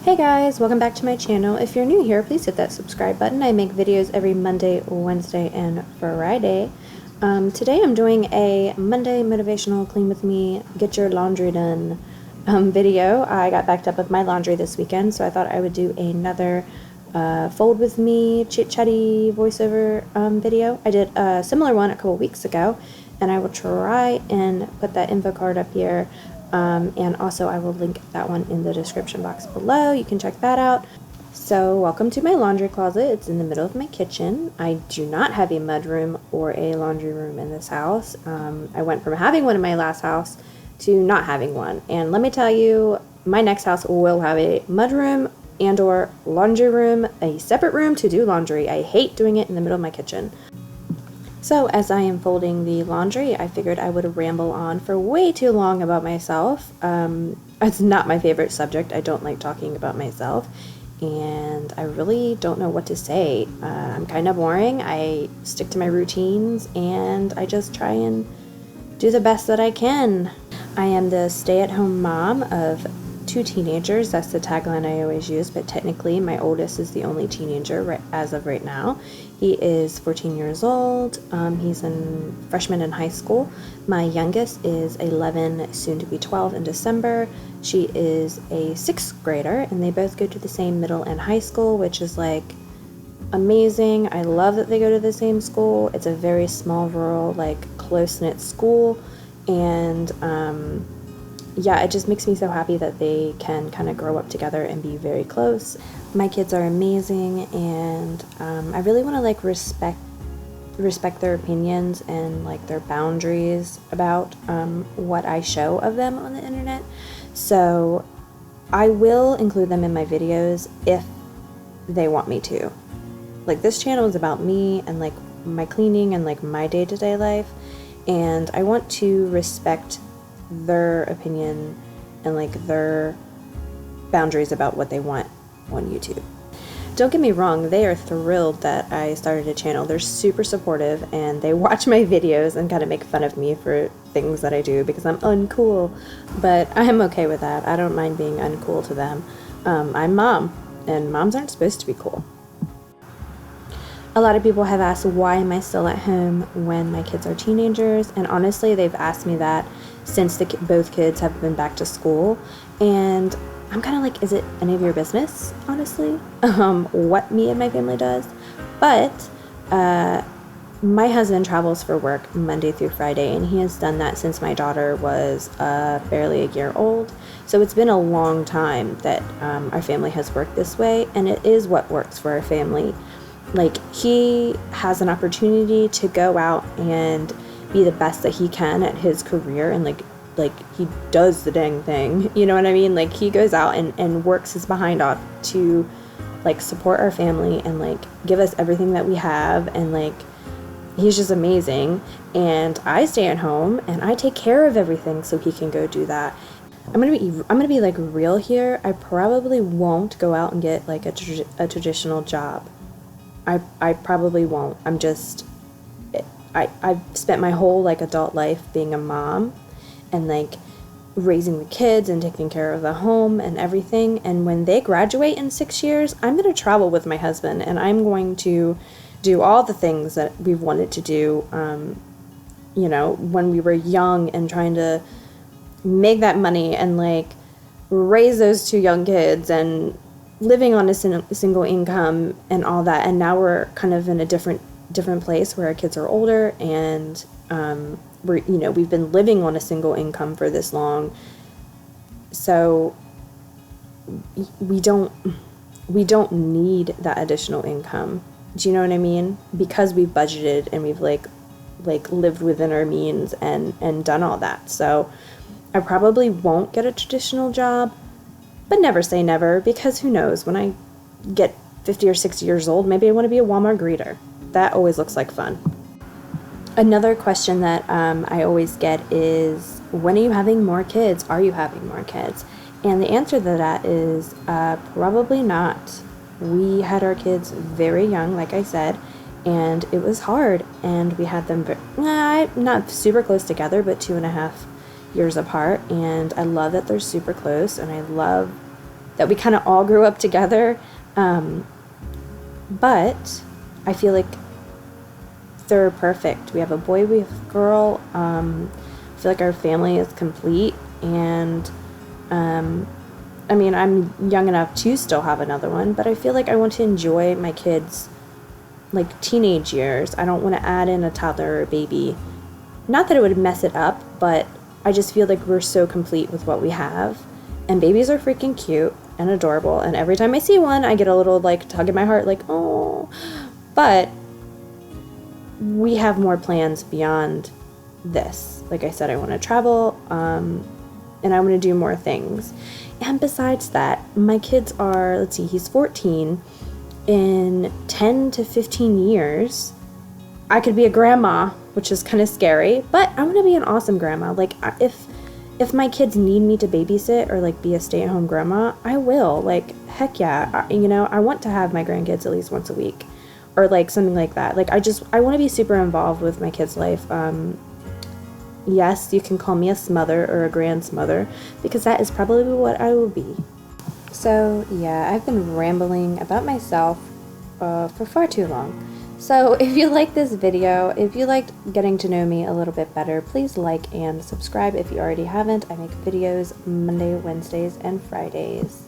Hey guys, welcome back to my channel. If you're new here, please hit that subscribe button. I make videos every Monday, Wednesday, and Friday. Today I'm doing a Monday motivational clean with me, get your laundry done video. I got backed up with my laundry this weekend, so I thought I would do another fold with me, chit-chatty voiceover video. I did a similar one a couple weeks ago, and I will try and put that info card up here. And also I will link that one in the description box below. You can check that out. So welcome to my laundry closet. It's in the middle of my kitchen. I do not have a mudroom or a laundry room in this house. I went from having one in my last house to not having one. And let me tell you, my next house will have a mudroom and or laundry room, a separate room to do laundry. I hate doing it in the middle of my kitchen. So as I am folding the laundry, I figured I would ramble on for way too long about myself. It's not my favorite subject. I don't like talking about myself, and I really don't know what to say. I'm kind of boring. I stick to my routines, and I just try and do the best that I can. I am the stay-at-home mom of 2 teenagers. That's the tagline I always use, but technically my oldest is the only teenager as of right now. He is 14 years old. He's a freshman in high school. My youngest is 11, soon to be 12 in December. She is a 6th grader, and they both go to the same middle and high school, which is like amazing. I love that they go to the same school. It's a very small, rural, like close-knit school, and yeah, it just makes me so happy that they can kind of grow up together and be very close. My kids are amazing, and I really want to like respect their opinions and like their boundaries about what I show of them on the internet. So I will include them in my videos if they want me to. Like, this channel is about me and like my cleaning and like my day-to-day life, and I want to respect their opinion and like their boundaries about what they want on YouTube. Don't get me wrong, they are thrilled that I started a channel. They're super supportive, and they watch my videos and kind of make fun of me for things that I do because I'm uncool, but I'm okay with that. I don't mind being uncool to them. I'm mom, and moms aren't supposed to be cool. A lot of people have asked, why am I still at home when my kids are teenagers? And honestly, they've asked me that since both kids have been back to school. And I'm kind of like, is it any of your business, honestly, what me and my family does? But my husband travels for work Monday through Friday, and he has done that since my daughter was barely a year old. So it's been a long time that our family has worked this way, and it is what works for our family. Like, he has an opportunity to go out and be the best that he can at his career, and like he does the dang thing, you know what I mean? Like, he goes out and works his behind off to like support our family and like give us everything that we have, and like he's just amazing. And I stay at home and I take care of everything so he can go do that. I'm gonna be like real here. I probably won't go out and get like a traditional job. I probably won't. I've spent my whole like adult life being a mom and like raising the kids and taking care of the home and everything. And when they graduate in 6 years, I'm going to travel with my husband, and I'm going to do all the things that we've wanted to do, you know, when we were young, and trying to make that money and like raise those 2 young kids and living on a single income and all that. And now we're kind of in a different place where our kids are older, and we've been living on a single income for this long, so we don't need that additional income. Do you know what I mean? Because we've budgeted and we've like lived within our means and done all that. So I probably won't get a traditional job, but never say never, because who knows, when I get 50 or 60 years old, maybe I want to be a Walmart greeter. That always looks like fun. Another question that I always get is, when are you having more kids? Are you having more kids? And the answer to that is probably not. We had our kids very young, like I said, and it was hard. And we had them not super close together, but 2.5 years apart. And I love that they're super close, and I love that we kind of all grew up together. But I feel like they're perfect. We have a boy, we have a girl. I feel like our family is complete, and I mean, I'm young enough to still have another one, but I feel like I want to enjoy my kids' like teenage years. I don't want to add in a toddler or a baby. Not that it would mess it up, but I just feel like we're so complete with what we have. And babies are freaking cute and adorable, and every time I see one, I get a little like tug in my heart, like, oh. But we have more plans beyond this. Like I said, I want to travel, and I want to do more things. And besides that, my kids are, let's see, he's 14. In 10 to 15 years, I could be a grandma, which is kind of scary, but I want to be an awesome grandma. Like, if my kids need me to babysit or like be a stay-at-home grandma, I will. Like, heck yeah. I want to have my grandkids at least once a week or like something like that. Like, I want to be super involved with my kids' life. Yes, you can call me a smother or a grandsmother, because that is probably what I will be. So yeah, I've been rambling about myself for far too long. So if you like this video, if you liked getting to know me a little bit better, please like and subscribe if you already haven't. I make videos Monday, Wednesdays, and Fridays.